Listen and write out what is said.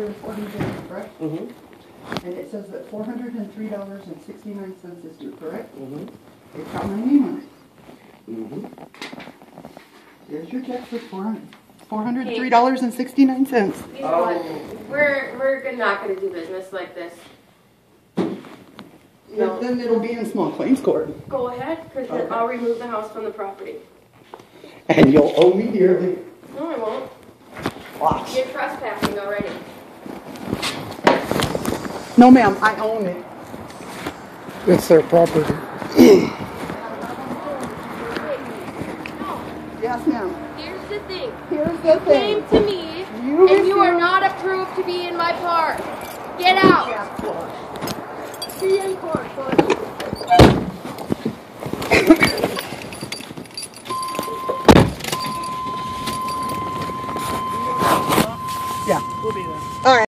there before me, correct? Mm-hmm. And it says that $403.69 is due, correct? Mm-hmm. It's got my name on it. Mm-hmm. Here's your check for $403.69. You know what? We're not gonna do business like this. No. Then it'll be in small claims court. Go ahead, because then I'll remove the house from the property. And you'll owe me dearly. No, I won't. Watch. You're trespassing already. No, ma'am, I own it. It's their property. Yes, ma'am. Here's the thing. Here's the thing. Came to me, and you are not approved to be in my park. Get out. See you in court. Yeah. We'll be there. All right.